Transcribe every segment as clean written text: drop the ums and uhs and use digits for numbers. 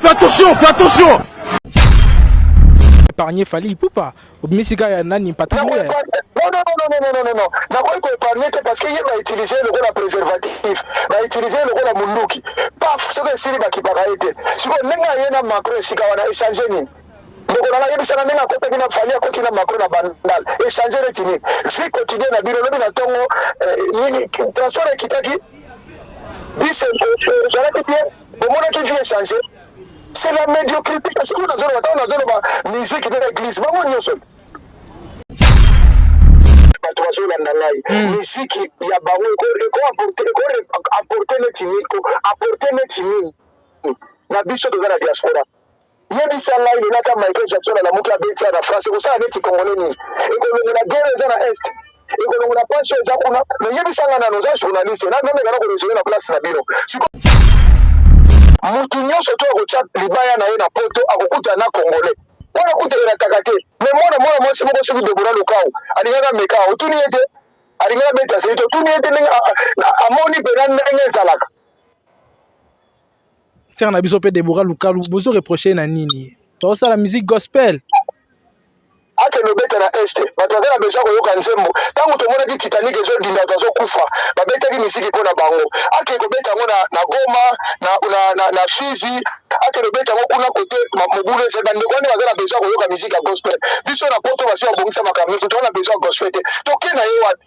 Fais attention, fais attention. Épargner Fally Ipupa. Misika ya nani patron. Non. Na quoi épargner parce qu'il va utiliser le rôle préservatif, va utiliser le rôle munduki. Paf, ce que c'est ba ki bakaite. Siko nenga yena Macron sika wana échanger ni. Donc on a yebisa na nenga côté bina Fally côté na Macron na bandal. Échanger retini. Vie quotidien na bino lobi na tongo nini transport kitaki. Dise j'arrête bien. Au monde qui vient échanger. C'est la médiocrité parce que nous avons la musique de l'église. Musique il y a apporter na biso de la diaspora. Il y a des salles il y a Michael Jackson la moto abeti na France ko ça neti congolais ni. Et ko la guerre za na est. Et ko la passion za kuna. Mais il y a des salles na nos journalistes na même na ko recevoir na place na biro. Mutu nyonso to akotia libaya na ye na poto akokuta na congolais mpona kutekela taka te me mwana mwasi moko soki Debora Lukau alingaka meka otuni ete alingaka beta seito otuni ete ndenge amoni mpena ndenge ezalaka sere na biso mpe Debora Lukau bozo reproche na nini tozosala musique gospel akende obeta na este bato baza na besoin koyoka nzembo ntango tomonaki Titanic ezodinda tozokufa babetaki misiki mpo na bango akende kobeta yango na Goma na Fizi akende obeta yango kuna kote mobulu eze bandeko wane baza na besoin koyoka misiki ya gospel biso na poto basi babongisa makambo nyonso toza na besoin ya gospel te toke na ye wapi.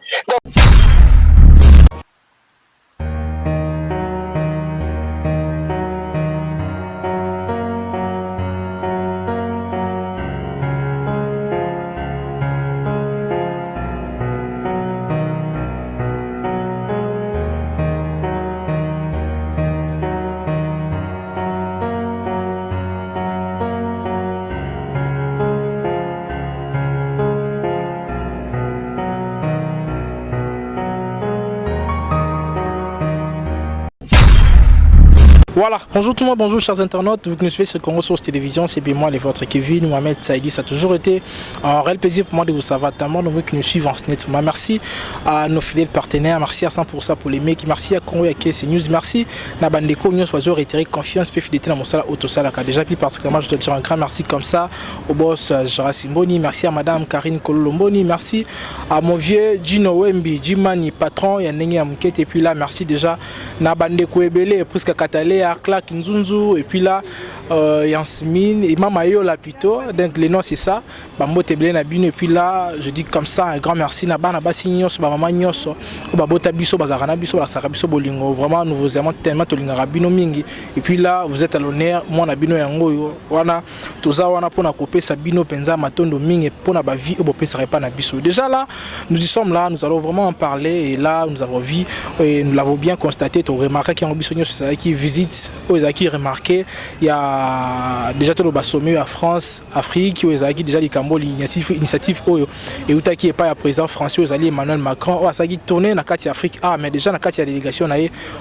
Voilà, bonjour tout le monde, bonjour chers internautes, vous qui nous suivez sur Congo Source Télévision, c'est bien moi, les vôtres Kevin, Mohamed, Saïdi, ça a toujours été un réel plaisir pour moi de vous savoir, tellement nombreux qui nous suivent en net. Merci à nos fidèles partenaires, merci à 100% pour les mecs, merci à Congo et à KC News, merci à Bandeko, News, Oiseau, réitéré confiance, puis fidélité dans mon salle Autosalaka. Déjà, plus particulièrement, je dois dire un grand merci comme ça au boss Jara Simboni, merci à madame Karine Kololomboni, merci à mon vieux Gino Wembi, Jimani, patron, Yanenge Amkete, et puis là, merci déjà à Bandeko Ebele, presque Katalé, Clark Nzunzu et puis là Yansmine et Mamayo là plutôt donc les noms c'est ça Bambote Blé Nabino et puis là je dis comme ça un grand merci na bana basi nyonso ba mama nyonso ba bota biso bazarana biso la sakabiso bolingo vraiment nous vous aimons tellement tolinga rabino mingi et puis là vous êtes à l'honneur moi na bino yango wana toza wana pona couper sa bino penza matondo mingi pona ba vie obo pesa pas na biso déjà là nous y sommes là nous allons vraiment en parler et là nous avons vu et nous l'avons bien constaté to remarqué qu'il y a un biso nyonso qui visite aux acquis remarqué il y a déjà tout le sommet à France Afrique aux acquis déjà les Cambo l'initiative oyo et utaki est pas à président français aux alliés Emmanuel Macron ou à ça qui tourner na carte Afrique mais déjà na carte délégation na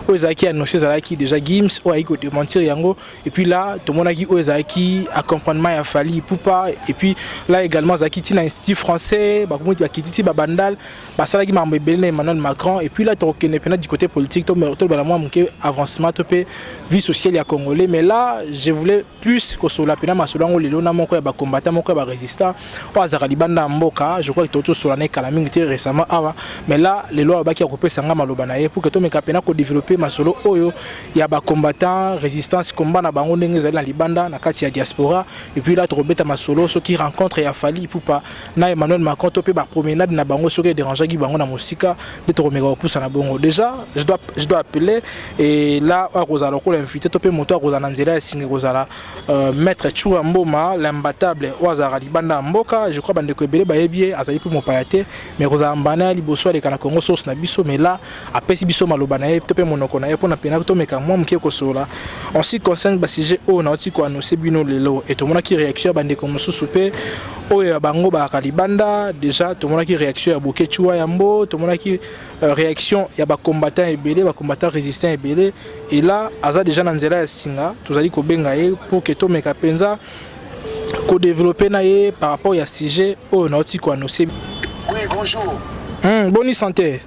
aux acquis annoncé za qui déjà Gims ou aiko de mentir yango et puis là tout le monde a qui aux acquis accompagnement à Fally Ipupa et puis là également za qui tina institut français ba komo ba kititi ba bandal ba sala qui m'a embelé Emmanuel Macron et puis là to connaît pena du côté politique to ba la moi monke avancement to pe vie sociale ya congolais mais là je voulais plus que sur la pena masolango lelo na moko ya ba combattant moko ya ba résistant o azaka libanda mboka je crois que toto sur l'année kala mingi récemment awa mais là les lois ba ki akopé sanga maloba na ye pour que to meka pena ko développer masolo oyo ya ba combattant résistance combat na bango ndenge zali na libanda na kati ya diaspora et puis là to robeta masolo ceux qui rencontre ya Fally Ipupa na Emmanuel Macron to pe ba promenade na bango ceux qui déranger gi bango na musika de to romeka ko na bongo déjà je dois appeler et là à Rosalo ko l'inviter to pe moto Rosana nzela singe Rosala maître Chua Mboma l'imbattable Ouazara libanda mboka je crois bande ko ebele ba yebie azali pour mopayate mais Rosana mbana liboso ale kana Congo source na biso mais là apesi biso maloba na ye to pe monoko na ye pona pena to meka moi mke ko sola en ce qui concerne ba sujet o na oti ko annoncer bino lelo et to mona ki réaction bande ko mosusu pe oyo bango ba kalibanda déjà to mona ki réaction ya boke Chua Yambo to mona ki réaction ya ba combattant ebele ba combattant résistant ebele et là aza déjà na nzela ya singa tozali ko benga ye pour que to meka penza ko développer na ye par rapport ya sujet oyo na oti ko annoncer. Oui bonjour Bonne santé.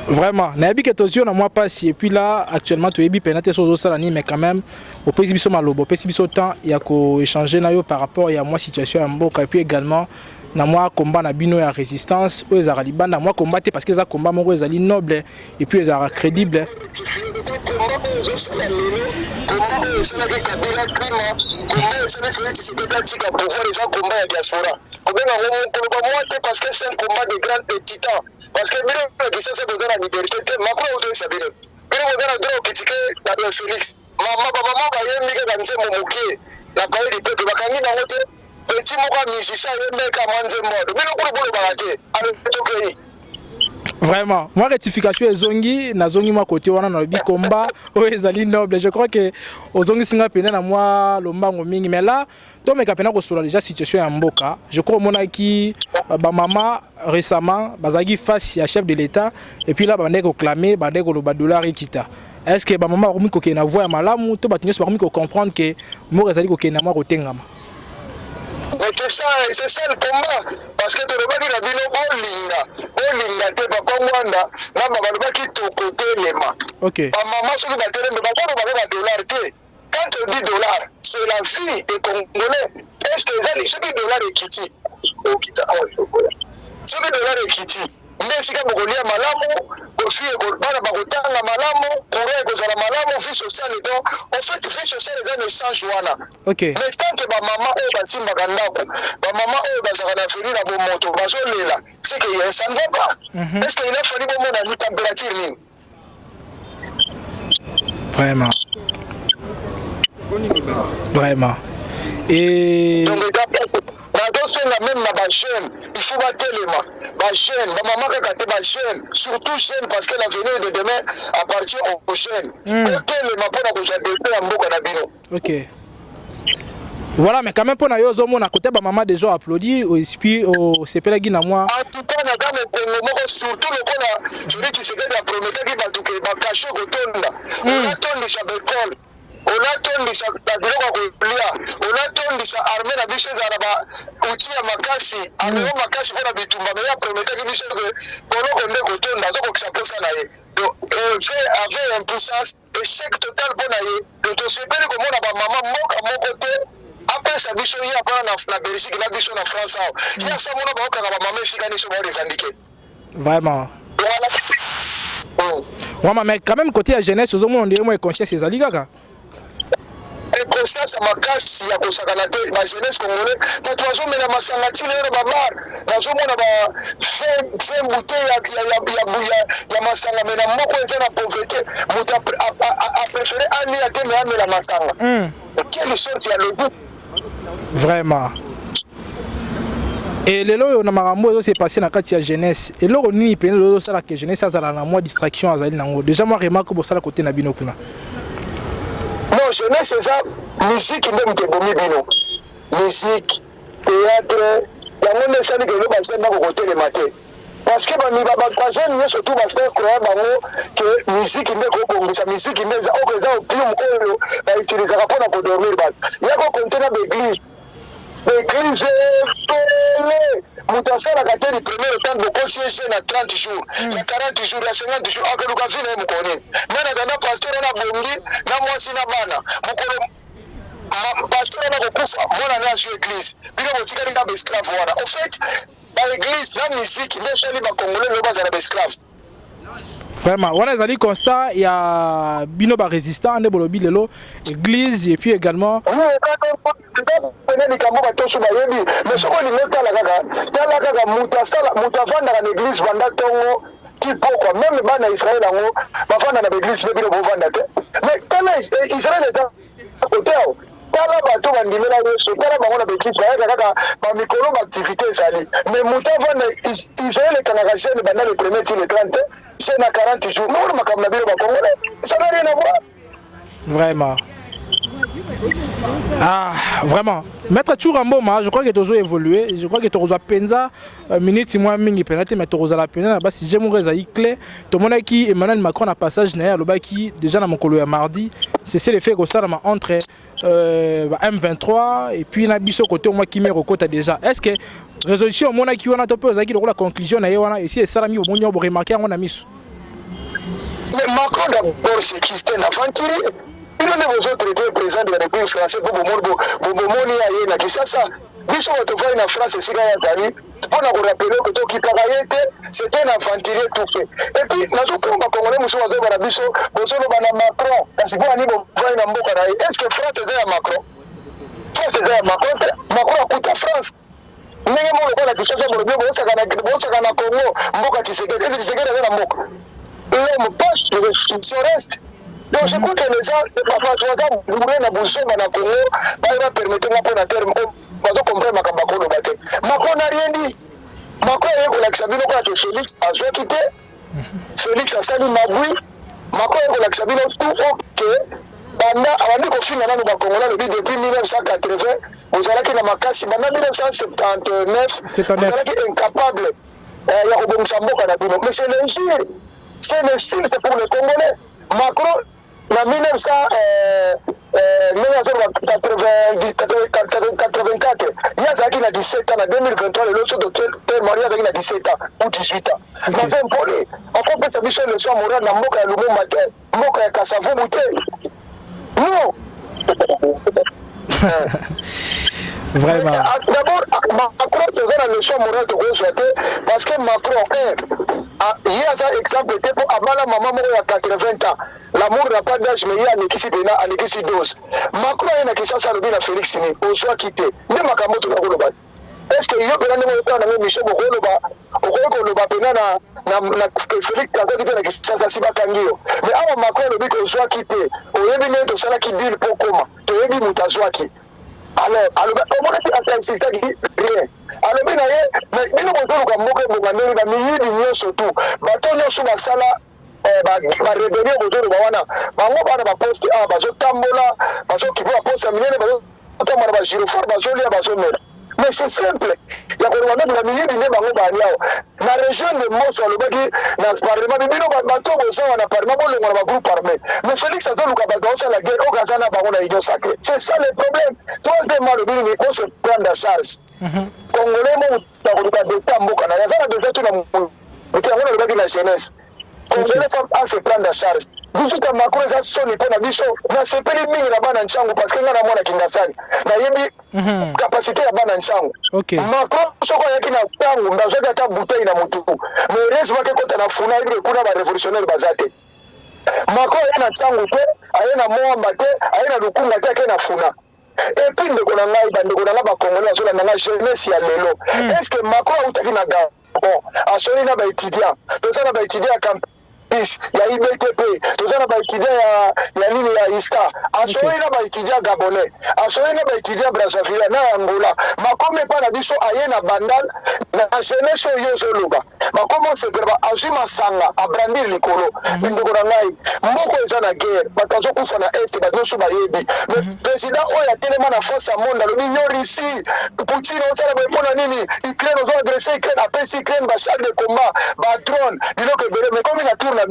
Vraiment, nabi que tous on a moi pas si et puis là actuellement tu es bi pénaté sur au salani mais quand même au pays biso malobo pays biso temps il y a ko échanger na yo par rapport il y a moi situation en mboka et puis également na moi combat na bino ya résistance aux araliban na moi combattre parce que ça combat mon ezali noble et puis ezara crédible parce que c'est un combat de grands titans parce que c'est besoin de liberté Macron auto sabine bino besoin de droit critiquer la Félix maman ba yembi ka nzembo mokie na paye de peuple bakangi na wote petit moko musicien yembe ka manze mode bino ko bolo balate avec tout pays. Vraiment, moi rectification ezongi na zongi moi côté wana na bi combat o ezali noble. Je crois que ozongi singa pena na moi lombango mingi mais là to me kapena ko sola déjà situation ya mboka. Je crois mona ki ba maman récemment bazagi face à chef de l'état et puis là bande ko clamer bande ko ba dollar ikita. Est-ce que ba maman romi ko ke na voix malamu to batunyo pas romi ko comprendre que mo ezali ko ke na moi ko tengama. C'est ça le combat parce que tu ne vas pas dire Bolinga te papa Mwanda na baba qui to côté lema. OK. Maman ce qui va te mais ba dollar te. Quand on dit dollar, c'est la vie des Congolais. Est-ce que les ceux qui dollar est kiti? Oh kita ceux qui dollar est kiti. Ndesika bokolia malamu, kofi bana bakotanga malamu, kore kozala malamu, vie sociale donc en fait vie sociale les ne change wana. OK. Mais tant que ba maman o basimba kandako, ba maman o bazaka na fini na bo moto, bazolela, c'est que ça ne va pas. Est-ce qu'il a fallu bon mona ni température nini? Vraiment. Vraiment. Et donc même ma jeune, il faut battre les mains. Ma jeune, ma maman qui a ma jeune, surtout jeune parce que l'avenir de demain appartient aux jeunes. OK. Voilà, mais quand même pour nayo zomo na côté ba maman déjà applaudi au puis au CPL gi na moi. En tout cas na dame surtout le bona, je dis que c'est que la prometteur qui va tout que ba cacher kotonda. On attend les écoles. On attend les biloko kolia, on attend les armées na biso za ba outil ya makasi, armée makasi pour bitumba mais ya prometteur qui biso que boloko nde kotonda donc ça peut ça na ye. Donc avait une puissance échec total pour na ye. Le dossier pele comme on a ba maman moka mon côté. Après ça biso ya pas na Belgique na biso na France. Il y a ça mon ba ka ba maman fika ni so ba revendiquer. Vraiment. Ouais, mais quand même côté la jeunesse aux hommes on est moins conscient ces ali kaka. Conscience makasi ya kosakana te ba jeunesse congolais mais toi zo mena masanga tile na babar na zo mona ba fait bouteille ya masanga mena moko eza na pauvreté muta a préféré ali ya te mais la masanga quelle sorte ya logo vraiment. Et les lois on a marambo c'est passé na kati ya jeunesse et loro nini pene loro sala que jeunesse azala na moi distraction azali nango déjà moi remarque bo sala côté na bino kuna. Non, jeunesse, c'est ça, musique, même que bomi bino. Musique, théâtre, il y a même des salles que l'on va faire côté les matins. Parce que les jeunes, surtout, va faire croire que musique, sa musique, au plume, va utiliser pour dormir. Il y a un conteneur d'église. L'église est mutation la catégorie première temps de concierge à 30 jours, il y a 40 jours, il y a 50 jours, à que nous avons fait nous mais dans pasteur on a bondi, na moi si na bana, pasteur on a beaucoup, moi on a joué l'église, puis on a tiré dans l'esclave voilà. En fait, dans l'église, la musique, même si les Congolais ne sont pas esclaves. Vraiment, on a dit constat, il y a bino ba résistant, ne bolobi lelo, église et puis également. Mais ce qu'on dit, la gaga, moutavanda dans l'église, vanda tongo, tipo quoi, même les bana Israël, vanda dans l'église, mais mais quand Israël est à côté, tala bato bandimela yesu tala bango na bêtise bayaka kaka bamikolo baactivité ezali mais moto avanda Israël ekangaka jeune banda le premier ti le 30 jeune à 40 jours mona makambo na bino bakongole ça n'a rien à voir. Vraiment. Ah, vraiment. Maître Churamboma, je crois que tu as évolué. Je crois que tu as penza minutes moins mingi penalty mais tu as la penalty là-bas si j'aime résaï clé. Tout le monde qui Emmanuel Macron a passage derrière le bas qui déjà dans mon colo mardi, c'est le fait que ça entre M23 et puis na biso côté moi qui me recote déjà. Est-ce que résolution mona ki wana to pe ozaki lokola conclusion na ye wana et si esalami omoni obo remarquer yango na miso. Mais Macron d'abord c'est Christian aventurier. Il ne vous autres traiter président de la République française pour bomoni aye na kisasa. Biso batovai na France sika ya Paris pour nous rappeler que to ki pagayete c'était un aventurier tout fait. Et puis nazo komba congolais muso bazo bara biso bosolo bana Macron kasi bo ani bo vai na mboka na est-ce que France est à Macron? France est à Macron. Macron a coûté France. Ndenge mo lokola kisasa mo lobi bosaka na Congo mboka Tshisekedi. Est-ce que Tshisekedi est na mboka? Et on passe le reste. Donc je crois que les gens, vous voulez na Boussomba na Congo, va permettre moi pour la terre, on va comprendre ma Kambakolo Bate. Macron n'a rien dit. Macron a dit que Sabino que Félix a joué quitté. Félix a sali Maboui. Macron a dit que Sabino tout ok. Avant de confiner dans le Congolais depuis 1980, vous allez que na Makasi, maintenant 1979, vous allez incapable. Il y a un Samboka na Bino, mais c'est l'injure. C'est l'insulte pour les Congolais. Macron, en 1984, il y a 17 ans, en 2023, le docteur Maria a 17 ans ou 18 ans. Mais on peut se dire que le soir, Moura n'a pas de l'humour matin, Moka Kassavou Bouteille. Non! Vraiment. D'abord, Macron devait la leçon morale de souhaiter parce que Macron, il y a un exemple pour Abala Maman à 80 ans. L'amour n'a pas d'âge, mais il y a un équipe à l'équipe dose. Macron a une question à la Félix Ni, au soit quitté. Ne m'a pas montré la est-ce qu'il y a un peu de Michel Bokoloba, au Koloba Penana, Félix Kazaki de la question à Sibakangio. Mais avant Macron, le but qu'on soit quitté, au Yébiné de Sala qui dit le pot commun, de Yébi Moutazouaki. Alors, comment est-ce que c'est rien? Alors, mais nous avons un mot que nous avons surtout. Bateau sur la salle, rébellion autour de Bawana. Bango bana poste a bazo tambola, bazo kibo poste minene bazo tamara baziro for bazo lia bazo mera. Mais c'est simple. Il y a un moment où il y a la région de Mos, le Bagi, dans le Parlement, il y a un bateau qui est dans le Parlement, il y a un groupe armé. Mais Félix a dit que la guerre, au Gazana, il y a un sacré. C'est ça le problème. Troisièmement, le Bini, il faut se prendre en charge. Congolais, il y a un destin à Mokana. Il y a un destin à la jeunesse. Congolais, il faut se prendre en charge. Vous êtes à Macron, ça n'est pas la mission. Mais c'est pas les mines là-bas dans le Tchango parce qu'il y a un monde qui n'a pas capacité là-bas dans le Tchango. Macron, ce qu'on a qui n'a pas, on a déjà ta bouteille dans mon tout. Mais heureusement que quand on a foutu, il y a un révolutionnaire basé. Macron, il y a un Tchango, il y a un Moamba, il y a un Lukunga, il y a un Funa. Et puis, nous avons un Congolais, nous avons un jeunesse, il y a l'élo. Est-ce que Macron a eu un gars? Bon, à ce moment-là, il y a un étudiant. Nous avons un étudiant à Camp. Il y a IBTP, tout ça va étudier il y a l'île à Ista, à ce moment-là va étudier Gabonais, à ce moment-là va étudier Brazzaville, à Angola. Mais comme pas la biso aye na bandal, na jeunesse yozoluba. Mais comment se faire à Juma Sanga, à brandir les colos, Ndourangai, Moko est en guerre, Batazo Koufa na Est, Batazo Bayebi. Le président a tellement la force à monde, le million ici, Poutine, on s'est répondu à Nini, Ukraine, on doit agresser Ukraine, après Ukraine, char de combat, drone, mais comme il a tourné à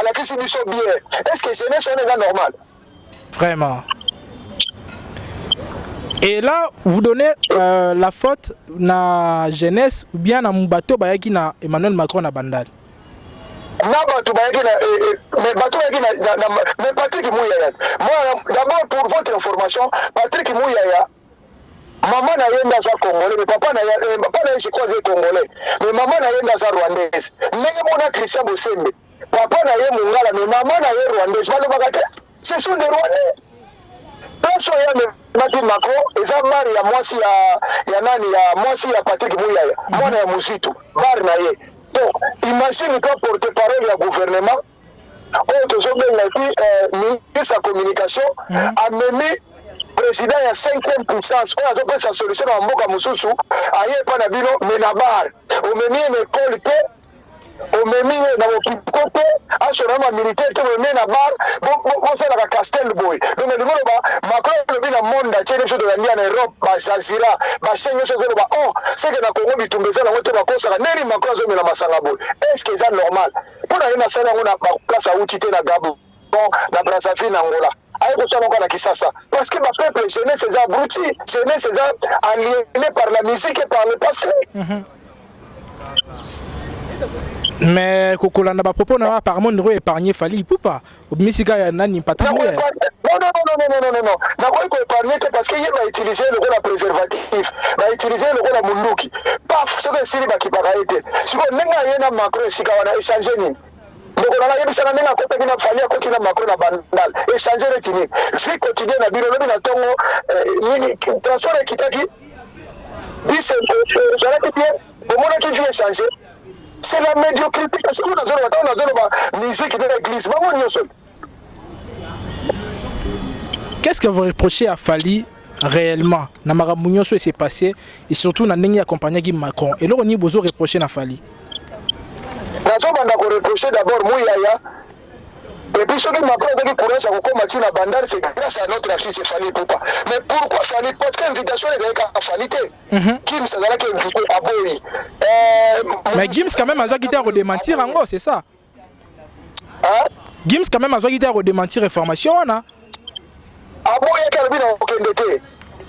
la question du bien. Est-ce que jeunesse est normal? Vraiment. Et là, vous donnez la faute na jeunesse ou bien na Mbato Bayaki na Emmanuel Macron na Bandal? Na Bato Bayaki na mais Bato Bayaki na mais Patrick Mouyaya. Moi d'abord pour votre information, Patrick Mouyaya maman na yenda za Congolais, mais papa na je crois Congolais. Mais maman na yenda za Rwandaise. Ndenge mona Christian Bosembe. Papa na ye Mungala, mais maman na ye Rwandaise. Ce sont des Rwandais. Personne n'a dit Macron, et ça mari ya mwasi ya nani ya mwasi ya Patrick Mouyaya. Mwana ya Muzitu, bar na ye. Donc, imagine toi porte-parole ya gouvernement, ministre de la communication, a mené président ya 5e puissance, on a fait sa solution en Mboka Mususu, aye panabino, menabar, au meni une école au memi na côté assurama militaire te memi na bar bon faire la Castel Boy donc le ba Macron le bi na monde a tiene de la lia na Europe ba Jazira ba chenye so ba oh c'est que na Congo bitumbeza na wote bakosa neri Macron zo mela masanga boy est-ce que c'est normal pour aller na sala on a place à outité na Gabon na Brazzaville na Angola aye kosala ngo na Kisasa parce que ba peuple jeunesse eza abruti, jeunesse eza aliéné par la musique et par le passé. Mais kokolanda ba propos na apparemment ndiro épargner Fally Ipupa misika ya nani Patrick Mouya. Non. Nakoki koépargner te parce que ye ba utiliser le rôle préservatif, ba utiliser le rôle munduki. Paf soki esili bakipaka ye te. Sikoyo ndenge aye na Macron esika wana échanger nini? ndeko na ngai yebisaka ndenge akotaki na Fally akoti na Macron na bandal échanger neti nini vie quotidien na bino lobi na ntongo nini transport ekitaki bis ezalaki bien omonaki vie échanger. C'est la médiocrité parce que nous avons musique de l'église. Qu'est-ce que vous reprochez à Fally réellement? Namara Mounioso s'est passé et surtout na nengi accompagné Guy Macron. Et là on y besoin reprocher à Fally. Nazo banda ko reprocher d'abord Mouyaya. Et puis ceux qui Macron avec courage à commencer na bandar c'est grâce à notre artiste Fally Ipupa. Mais pourquoi Fally? Parce que l'invitation est avec Fally. Kim ça va que invité à Boyi. Mais Gims quand même a quitté à redémentir en gros, c'est ça. Hein? Gims quand même a quitté à redémentir information là. Aboyi kalbi na okendete.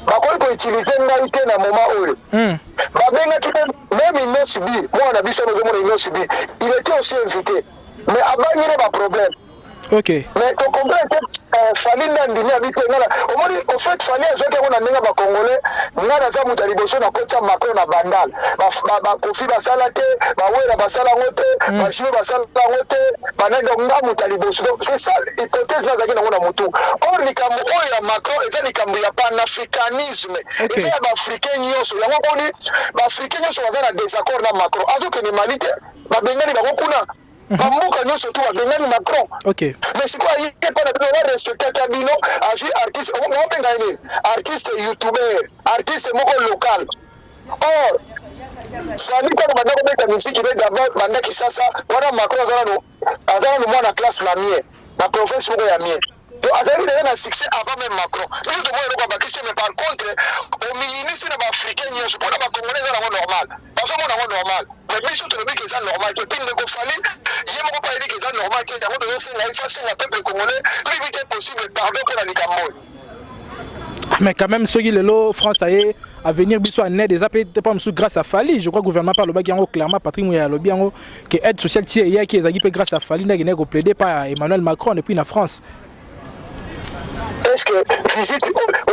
Bakoyi ko utiliser ngai te na moment oyo. Babenga ki même il n'a subi. Moi on a vu ça nous il n'a subi. Il était aussi invité. Mais abangire ba problème. Ok. Mais tu comprends que Fally Nandini habite ngala. Au fait Fally azoki on a nenga ba congolais, ngala za muta liboso na kota Macron na bandal. Ba kofi ba salate, ba wera ba sala ngote, ba shimo ba sala ngote, ba nanga nga muta liboso. Donc c'est ça hypothèse là zaki na ngona mutu. Or likambo oya Macron eza likambo ya panafricanisme. Eza ya ba africain nyonso. Yango boni ba africain nyonso baza na désaccord na Macron. Azoke ni malite, ba bengani ba kokuna. Bambuka nyonso tu babengani Macron. Ok. Mais c'est quoi il est pas de respecter Tabino, agi artiste, on benga nini? Artiste youtubeur, artiste moko local. Or Fally kwa banda ko beta musique ile d'abord banda Kisasa, wana Macron azana no mwana classe na mie, na province moko ya mie. Donc azali na succès avant même Macron. Tout le monde est bakisi mais par contre au ministre na africain nyonso pour na ba congolais na normal. Parce que on normal. Mais bien sûr tu le dis que c'est normal. Et puis il ne Fally il moko pas dire que c'est normal que d'abord de faire la face na peuple congolais plus vite possible pardon pour la likambo. Mais quand même ceux qui le lot France à venir biso en aide des appels pas sous grâce à Fally. Je crois que le gouvernement par le bas qui en clairement Patrick Mouya lobby en que aide sociale tie hier qui est grâce à Fally n'a gagné plaidé par Emmanuel Macron depuis la France. Est-ce que visite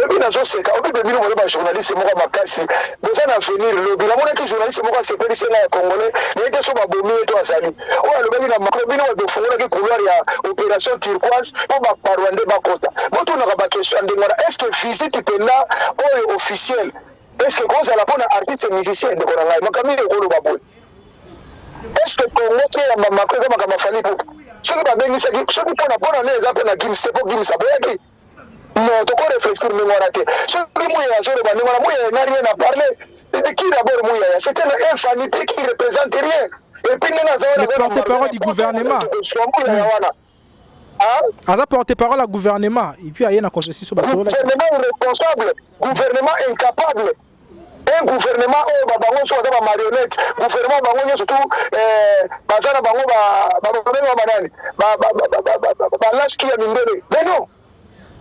oui dans ce cas au début nous les journalistes moi makasi besoin d'avenir le bilan mon que journaliste moi c'est pas ici là congolais mais que so ba bomi to azali o le bagi na Macron bino de fongola que couloir ya opération turquoise pour ba parwande ba kota boto na ba question ndengora est-ce que visite pena o officiel est-ce que cause à la bonne artiste musicien de konanga makami de kolo baboy est-ce que Congo qui ya Macron za makama Fally pour ce que ba bengi ce qui pour na bonne année za pour na Gims c'est pour Gims aboyaki. Non, tu peux réfléchir, mais moi, ce que Mouya n'a rien à parler. De qui d'abord Mouya? C'est un fanité qui ne représente rien. Et puis, le porte-parole du gouvernement. Aza porte-parole au gouvernement. Et puis, il y a une concession sur le gouvernement irresponsable, gouvernement incapable. Un gouvernement où soit des marionnettes, gouvernement où surtout bazana bango ba lâche qui a mindele. Mais non.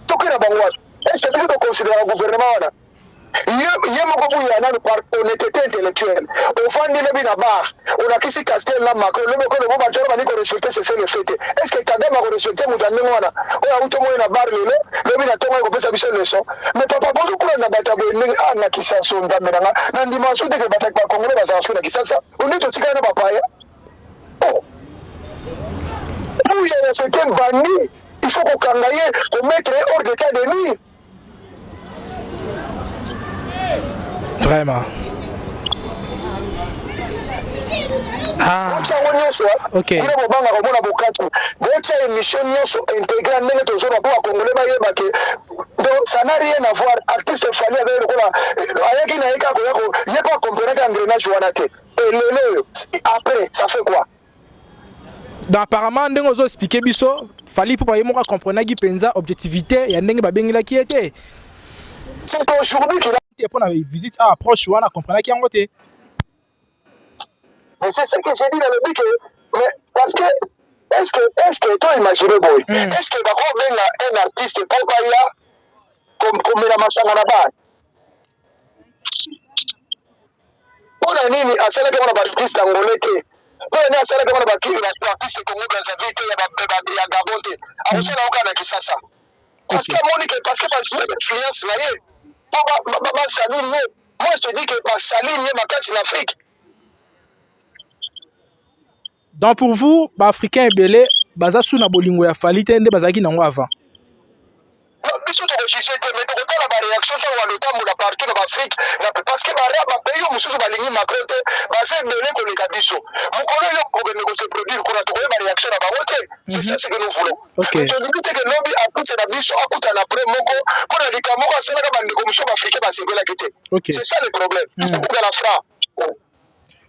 Est-ce que tu considères le gouvernement là? Il y a beaucoup de par honnêteté intellectuelle. Au fond, il y a une barre. On a qu'ici Castel là, Macron, le mot qu'on a respecté, c'est fait le fait. Est-ce que Kagame a respecté Moudane? On a tout le monde une barre, le mina tombe au pesa biso leçon. Mais papa, bonjour, on a battu à qui s'en sont d'amener. Dans dimanche, dès que bataille pas congolais, va s'en faire qui ça. On est tout de suite à papa. Oh, oui, c'était banni. Il faut qu'on cangaille, qu'on mette hors d'état de nuit. Vraiment. Ah. Ok. Il y a une émission intégrale, donc ça n'a rien à voir. Artiste Fally avec le il n'y a pas compris qu'engrenage et après, ça fait quoi? Donc apparemment, ndenge ozo expliquer biso Fally pour yemo comprendre qui penza objectivité ya ndenge babengela qui était. C'est aujourd'hui qu'il a pour la visite à approche wana comprendre qui en côté. Mais c'est ce que j'ai dit dans le but mais parce que est-ce que toi imaginer boy est-ce que bakobenga un artiste po baya komela masanga na ba mpona nini asalaki ngo na baartiste angolais te mpona nini asalaki ngo na baartiste congo brazzaville te ya gabon te akosala ngo kaka na kisasa parce que amoni ke parce que bazwi influence na ye mpo basalini ye moi je te dis que basalini ye makasi na afrique. Donc pour vous, Africain ebele baza sous na bolingo ya Fally te nde bazaki nango avant. Biso tokojuge te mais tokotala baréaction ntango balotambola partout na baafrike parce que bapays oyo mosusu balingi macron te baza ebele koleka biso mokolo oyo okende koseproduire kuna tokoye baréaction na bango te c'est ça ce que nous voulons mais tolingi te ke lobi apuse na biso akutana pre moko mpo na likambo moko asalaka bandeko mosusu baafrikain basepelaki te c'est ça le problème okala fra.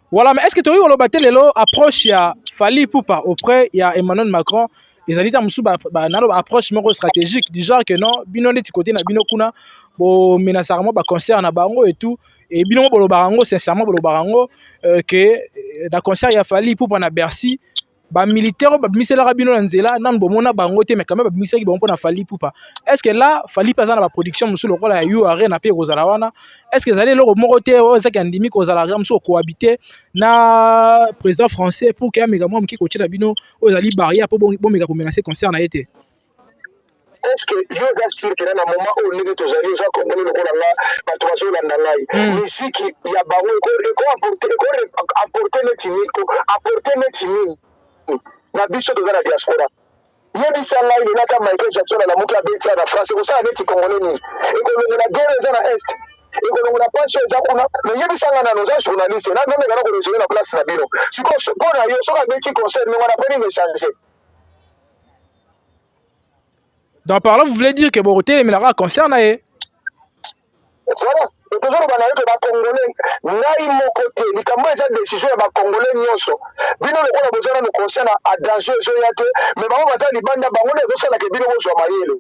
Voilà, mais est-ce que tu as eu le approche ya Fally Ipupa auprès ya Emmanuel Macron? Ils ont dit que approche stratégique du genre que non, bino neti côté na bino kuna bo menasaramo ba concert na bango et tout et bino bolo barango sincèrement bolo barango que da concert ya Fally Ipupa na Bercy ba militaire ba misela bino na nzela nan bo mona bango te mais quand même ba misela ki bon na Fally Ipupa. Est-ce que là Fally Ipupa na ba production musu lokola ya UR na pe kozala wana? Est-ce que zali loko moko te o za kandimi kozala musu cohabiter na président français pour que mega mo mki ko tira bino o zali barrière pour bon mega ko menacer concert na été? Est-ce que yo ga sûr que na moment où ndenge tozali za kongolo lokola nga bato bazolanda ngai misiki ya bango apporter netimi na biso toza na diaspora yebisa ngai lelaka Michael Jackson alamuki abeti na France ekosala neti congolais nini ekolongola guerre eza na est ekolongola passion eza kuna mais yebisa ngai nano oza journaliste nameka na koresolve na place na bino sikoyo mpo na yo soki abeti concert ndenge wana poni mechange. Donc par là, vous voulez dire que Boroté mais la concerne voilà. Et toujours bana yote ba congolais ngai moko te likambo eza décision ya ba congolais nyonso bino lokola bozana no concerne a danger zo ya te mais bango baza libanda bango ne zo sala ke bino bozwa mayele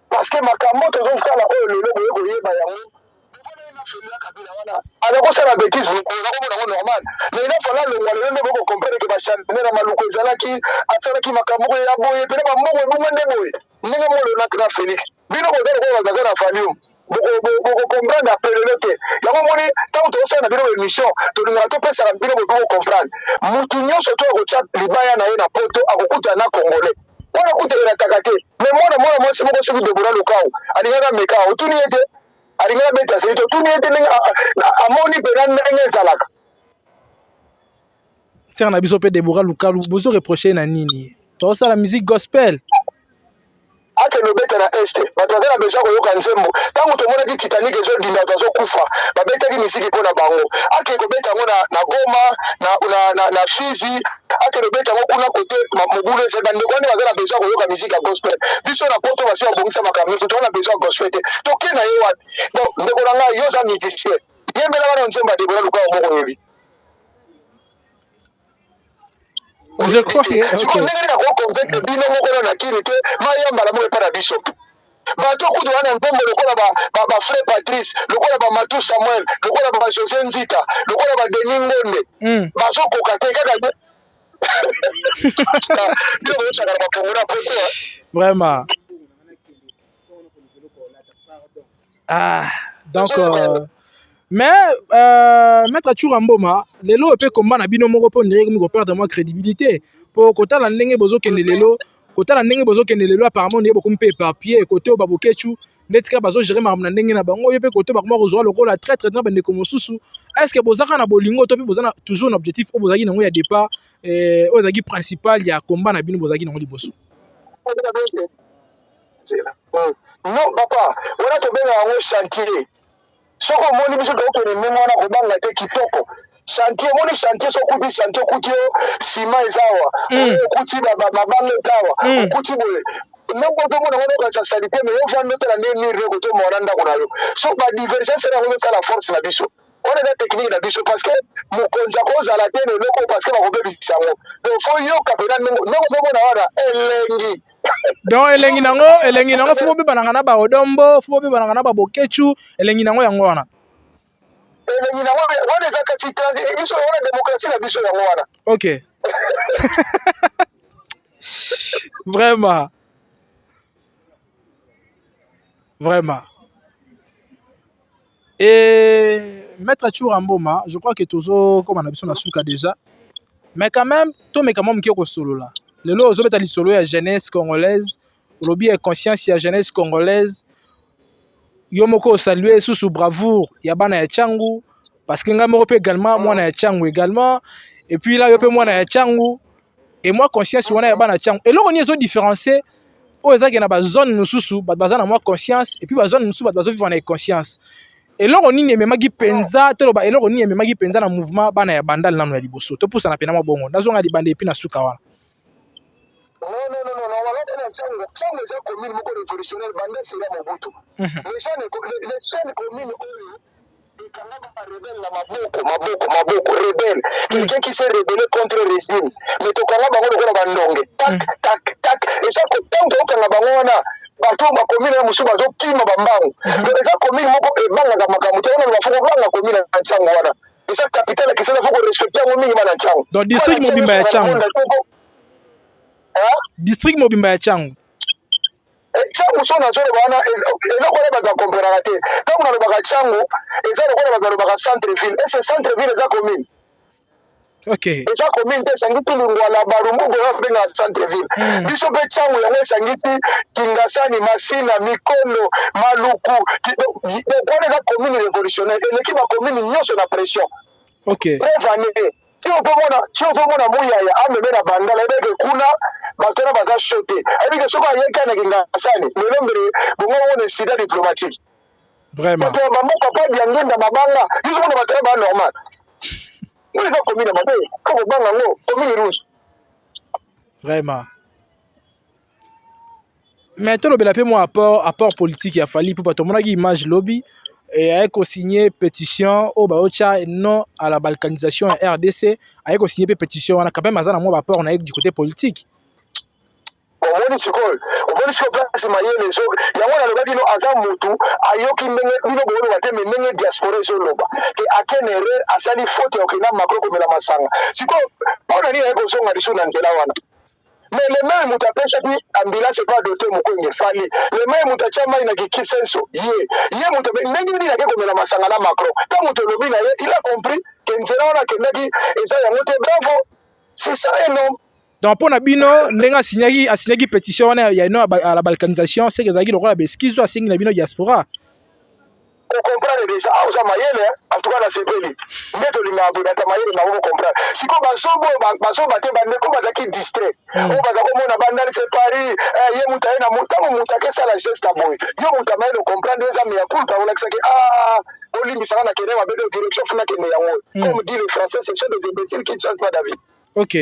parce que makambo to zo sala oyo lelo boye koyeba yango alors que ça la bêtise vous on normal mais il faut là le wala ne boko comprendre que ba chanter na maluko ezalaki atsalaki makambo ya boye pe ba mbongo bumande boye ndenge mo le na Félix bino ko zala ko bazana falium boko comprendre après le te yango moni tant to ça na bino émission to linga to pesa na bino boko comprendre mutu nyonso to ko chat libaya na ye na poto akokuta na congolais pona kuta takate mais mona moi c'est moko sebi de bora lokao alinga meka otuni ete alinga beta c'est tout ni ete amoni pena ndenge ezalaka c'est na biso pe de bora lokao bozo reprocher na nini to ça la musique gospel akende obeta na este bato baza na besoin koyoka nzembo ntango tomonaki Titanic ezodinda bato azokufa babetaki misiki mpo na bango akende kobeta yango na Goma na Fizi akende obeta yango kuna kote mobulu eza bandeko wane baza na besoin koyoka misiki ya gospel biso na poto basi babongisa makambo nyonso toza na besoin ya gospel te toke na ye wapi donc ndeko na ngai yo oza musicien yembela wana nzembo adebola lukao moko oyebi. Je crois que okay. Ndenge na ko convaincre bino moko na kiri te mayamba la mo para biso bato kudu wana nzembo lokola ba frère Patrice lokola ba Matou Samuel lokola ba José Nzita lokola ba Denis Ngonde bazo koka te kaka vraiment donc mais maître Churamboma lelo pe combat na bino moko po ndenge mi ko perdre moi crédibilité po kota la ndenge bozo kende lelo kota la ndenge bozo kende lelo apparemment ndenge boko mpe papier côté babokechu netika bazo gérer makambo na ndenge na bango yo pe côté bakoma rejoindre lokola très très na bande ko mosusu est-ce que bozaka na bolingo to pe bozana toujours un objectif o bozaki nango ya départ o zaki principal ya combat na bino bozaki nango liboso non papa wana to benga yango chantier soko moni biso dokene ndenge wana kobanga te kitoko chantier moni chantier soko kuti chantier kuti sima ezawa kuti mabanga ezawa kuti boye nako to mona wana ka salite mais yo vando tala ndeni reko to mona ndako na yo so ba divergence na ko la force na biso on est la technique na biso parce que mokonza ko zala te loko parce que ba ko bebisa ngo donc faut yo kapena ndeko mona wana elengi donc elengi nango fo be bananga na ba odombo fo be bananga na ba bokechu elengi nango yango wana elengi nango wana za kasi transi biso wana démocratie na biso yango wana OK Vraiment. Vraiment. Et Maître Churamboma, je crois que toujours, comme on a besoin de souka déjà, mais quand même, tout mais quand même qui est au solo là. Le lot aux autres solo la jeunesse congolaise, lobby est conscience la jeunesse congolaise. Yomoko saluer sous bravoure, yabana ya changu, parce que ngamo également, moi na ya changu également, et puis là yopé moi na ya changu, et moi conscience wana yabana changu. Et là on y est différencié. Au ezaki na ba zone mususu, ba bazana moi conscience, et puis ba zone mususu ba bazo vivre na conscience. eloko nini ememaki mpenza toloba eloko nini ememaki mpenza na mouvement bana ya bandal nano ya liboso topusana pena mabongo nazonga libanda epi na suka wana non, on Tchango eza commune moko révolutionnaire banda sera Mobutu. Les chaînes communes ekanga ba rebelle na maboko rebelle. Quelqu'un qui s'est rebellé contre le régime. Mais tokanga bango lokola bandonge. Tac. Et ça tant que okanga bango wana bato ba commune na musu bazo kima bambango. Donc eza commune moko ebanga ka makambo te wana bafoko banga commune na Tchango wana. Et ça capitale qui s'est faut respecter ngo mingi na Tchango. Donc district mobimba ya Tchango. District mobimba ya Tchango. Tchango so na zolo bana eloko na ba comprendre te. Tant na ba Tchango eza lokola ba centre ville. Et ce centre ville eza commune. OK. Eza commune te sangiti lingwala barumbu go benga centre ville. Biso be Tchango yango sangiti Kingasani Masina Mikono Maluku. Donc eza commune révolutionnaire. Et l'équipe commune nyonso na pression. OK. Preuve si on peut mona muyaya ameme na bandala ebeke kuna bato na baza choté ebike soko ayeka na Kingasani lelo mbere bongo wona incident diplomatique vraiment bato ba moko pa bien ngenda mabanga izo mona bato ba normal nous les commune mabe comme banga ngo commune rouge vraiment mais tout le bel moi apport politique il a fallu pour tout mon image lobby et a co-signé pétition au Baocha non à la balkanisation en RDC a co-signé pétition on a quand même azana moi rapport on a du côté politique omoni siko place mayele so yango na lobaki no aza mutu ayoki ndenge bino bono bateme ndenge diaspora so loba ke akenere asali faute okina makro komela masanga siko pona ni eko songa diso na ndela wana mais le même mutu apesa puis ambulance pas doté mukonge fali le même mutu chama ina kikisenso ye mutu ndenge ni yake komela masanga na makro ta mutu lobi na ye il a compris que nzela wana kendaki eza yango te bravo c'est ça un homme. donc pour Nabino nenga signaki pétition wana ya no à la balkanisation c'est que zaki lokola beskizo asingi na bino diaspora on comprend déjà auza mayele en tout cas la sepeli ndeto linga bota mayele na ko comprendre siko baso bate bande ko bazaki distrait o bazako mona bandali c'est Paris ye muta na muta mutake sala geste boy yo muta mayele comprendre eza mais culpa on l'axe que olimi sana na kene mabedo direction funa kene yango comme dit le français c'est des imbéciles qui changent pas d'avis. OK.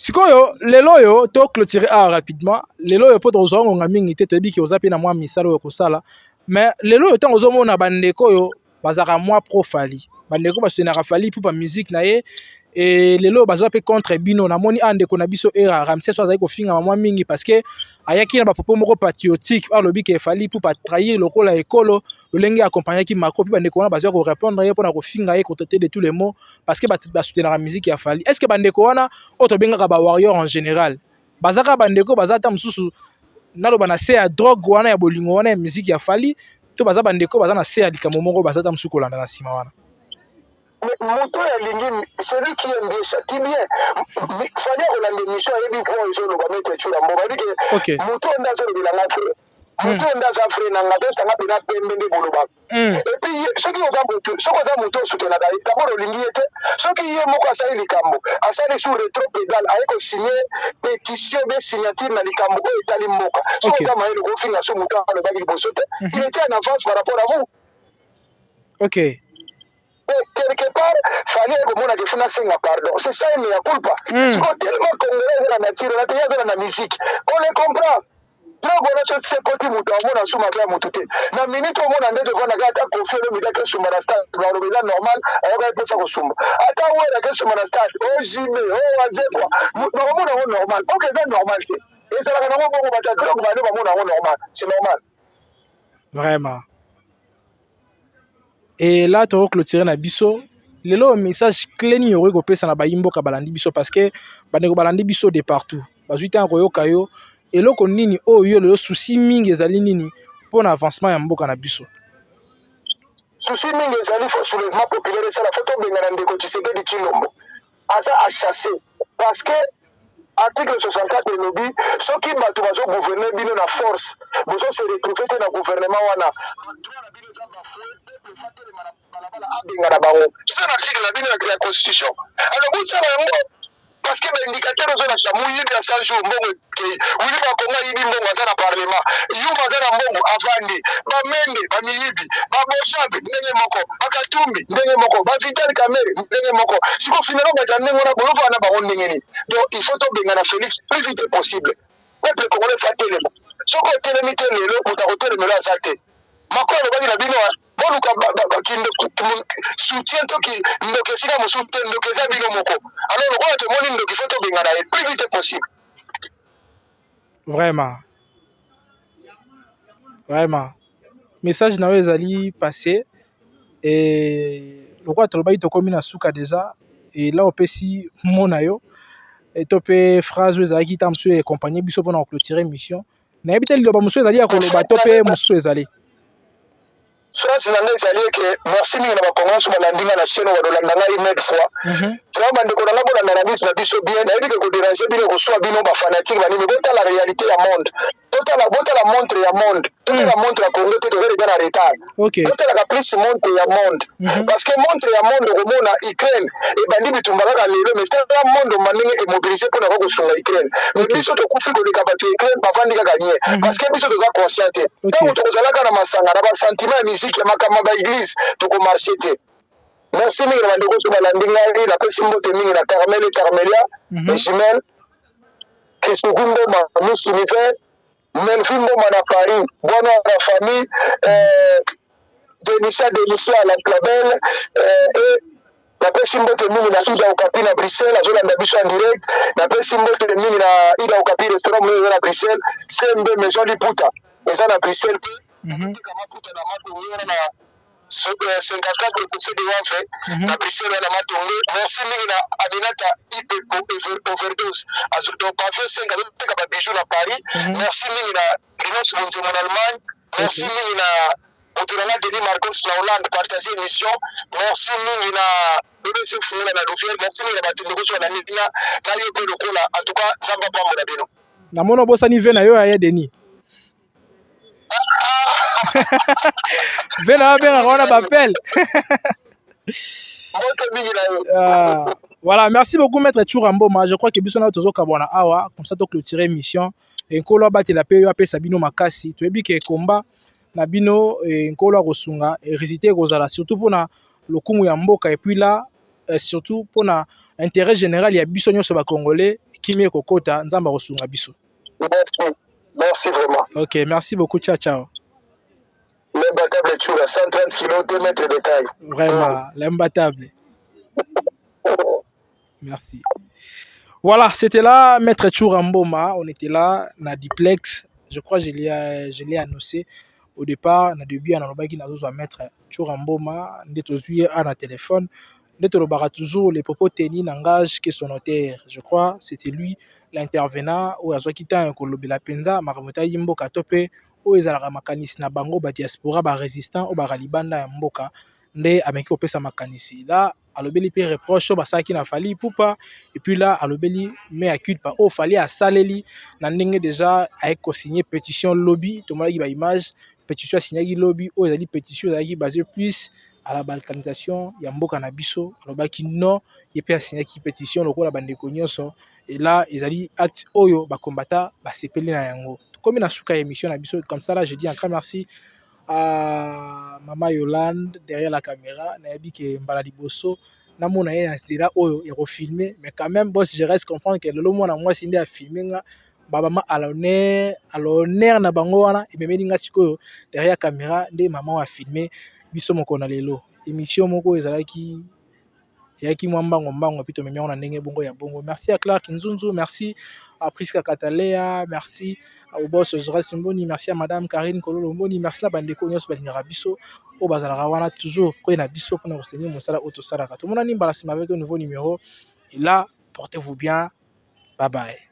Sikoyo lelo yo to clôturer rapidement lelo yo poto zo nga mingi te tobi ki ozapi na mwa misalo yo kosala mais lelo yo tango zo mona bandeko yo bazaka mwa profali bandeko ba soutenir Fally pour pa musique na ye et lelo bazo pe contre bino na moni andeko na biso era Ramsey so azali ko finga mwa mingi parce que ayaki na ba propos moko patriotique alobi ke Fally pour pas trahir lokola ekolo lolenge accompagner ki mako puis bandeko wana bazo ko répondre ye pona ko finga ye ko traiter de tous les mots parce que ba soutenir la musique ya Fally est-ce que bandeko wana auto benga ba warrior en général bazaka bandeko bazata mususu naloba na se ya drogue wana ya bolingo wana ya musique ya Fally to baza bandeko baza na se ya likambo moko bazata mususu kolanda na sima wana. Moto ya lingi celui qui aime bien châtie bien Fally kolanda émission yebi po ezolo ba mettre chula mboba dike moto ndazo bila ngafre moto ndaza frère na ngado sanga pena pembe nde boloba et puis soki oba moto soko za moto soutenaka d'abord olingi ete soki ye moko asali likambo asali sur retro pédale ayeko signer pétition be signature na likambo oyo etali mboka soko za mayele kofinga so moto alobaki liboso te il était en avance par rapport à vous. OK. Quelque part, Fally komona ke funa senga pardon. C'est ça mais ya culpa. C'est tellement congolais na nature na teya de la musique. On les comprend. Donc on a ce côté mutu amona suma ba mutu te. Na minute au mona ndé devant na gata confie le midaka suma na stade. Ba robeza normal, ayaka pesa ko suma. Ata wera ke suma na stade. O jibe, o wazekwa. Ba mona normal. OK, c'est normal. Et ça la na mo ba ta drogue ba mona normal. C'est normal. Vraiment. Et là, tu as clôturé na biso. lelo message clé ni yoko pesa na bayimbo ka balandi biso parce que bandeko balandi biso de partout bazuita koyoka yo eloko nini oyo lelo souci mingi ezali nini pour avancement ya mboka na biso. Souci mingi ezali fo soulèvement populaire ça la photo bengana ndeko Tshisekedi Tshilombo aza à chasser parce que article 64 elobi soki bato bazo gouverner bino na force bozo se retrouver te na gouvernement wana droit na bino za bafoué peuple fatele balabala abengana bango c'est un article na bino na la constitution alors vous ça yango parce que l'indicateur ozo na chamuyi ya 100 jours mbongo ke wili ba konga yibi mbongo za na parlement yuma za na mbongo avandi ba mende ba miyibi ba boshabe ndenge moko akatumbi ndenge moko ba vital camere ndenge moko siko finalement ba ndenge na bolo na ba ndenge ni donc il faut to bengana Félix plus vite possible peuple congolais fatele soko telemi te lelo utakotele melo asate makolo bangi na bino boluka soutien to ki ndoke sika mosute ndoke za bino moko alors lokola tomoni ndoki faut tobengana ye plus vite possible vraiment message na yo ezali passé et lokola tolobai tokomi na suka déjà et là opesi mona yo et to pe phrase oyo ezalaki ta mosusu ecompagne biso mpona koclôturer mission nayebi te liloba mosusu ezali ya koloba to pe mosusu ezali phrase na ngai ezali eke merci mingi na bakongomani so balandi nga na chaîne badolanda ngai mede fois vraiment bandeko na nga bolanda na biso na biso bien nayebi ke koderange bino koswa bino bafanatike banini botala réalité ya monde botala montre ya monde totala montre ya congo te toza deja na retard botalaka plus montre ya monde parce que montre ya monde okomona Ukraine ebandi bitumba kaka lelo mais tala monde mandenge emobilise mpona kokosunga Ukraine mais biso tokufi koleka bato ya Ukraine bavandi kaka nie parce que biso toza conscient te ntango tokozalaka na masanga na basentiment ya misike ya makambo ba église tokomarche te merci mingi na bandeko so balandi ngai napesi mbote mingi na Carmel Carmelia Jumel Kisuku Mboma Miss Univers Melvin Mboma na Paris bwana na famille Denisia la belle et napesi mbote mingi na Ida Okapi na Bruxelles azolanda biso en direct napesi mbote mingi na Ida Okapi restaurant mo na Bruxelles CMB Maison Liputa eza na Bruxelles tika maputa na matongo na 54 procès de wafe na Bruxelles na matongo merci mingi na Aminata Ipepo overdose donc pavillon 5 azoteka ba bijoux na Paris merci mingi na Rinos Bonzo en Allemagne merci mingi na Otorana Denis Marcos na Hollande partager émission merci mingi na BBC Fula na Louvière merci mingi na batindeko so na nina na yo pe lokola en tout cas zamba pambo na bino na mona bosani ve na yo ya Denis Vena bien on a bapel. Voilà, merci beaucoup maître Churamboma. Je crois que biso na tozo kabona awa comme ça to clôturer émission et nkolo bati la paix apé Sabino Makasi. Tu ebi ke combat na bino nkolo kosunga et résister kozala surtout pour na lokumu ya mboka et puis là surtout pour na intérêt général ya biso nyoso ba congolais kimi kokota nzamba kosunga biso. Merci vraiment. Ok, merci beaucoup. Ciao, ciao. L'imbattable Tchoura, 130 kilos, 2 mètres de taille. Vraiment, l'imbattable. Merci. Voilà, c'était là, Maître Tchoura Mboma. On était là, na duplex. Je crois que je l'ai annoncé au départ. Na début, on a besoin de Maître Tchoura Mboma. On est à la téléphone. On a toujours les propos tenus n'engagent que son notaire. Je crois que c'était lui l'intervenant ou à Zokita un kolobela penza makamota yimboka tope o ezalaka makanisi na bango ba diaspora ba résistant o ba libanda ya mboka nde ameki opesa makanisi là alobeli pe reproche ba saki na fali pupa et puis là alobeli mais accuse pas o fali a saleli na ndenge déjà a co-signé pétition lobby to mona ki ba image pétition signé lobby o ezali pétition ezali basée plus à la balkanisation ya mboka na biso alobaki non yepe a signé ki pétition lokola bandeko nyonso. Et là, ils ont dit acte oyo ba combattant ba sepeli na yango. Comme na suka émission na biso comme ça là, je dis un grand merci à Maman Yolande derrière la caméra, na yabi ke mbala liboso na mona ye na zira oyo ya refilmer mais quand même boss je reste comprendre que lelo mona moi sindi a filmer nga ba maman à l'honneur na bango wana et memeli nga sikoyo derrière caméra nde maman a filmer biso moko na lelo émission moko ezalaki yaki mwa mbango puis tomemi yango na ndenge bongo ya bongo. Merci à Clark Nzunzu, merci à Priska Katalea, merci au boss Joras Mboni, merci à madame Karine Kololo Mboni, merci na bandeko nyonso balingaka biso o bazalaka wana toujours ko na biso pour nous soutenir mosala auto salaka. Tout le monde a nimba la sima avec un nouveau numéro et là portez-vous bien. Bye bye.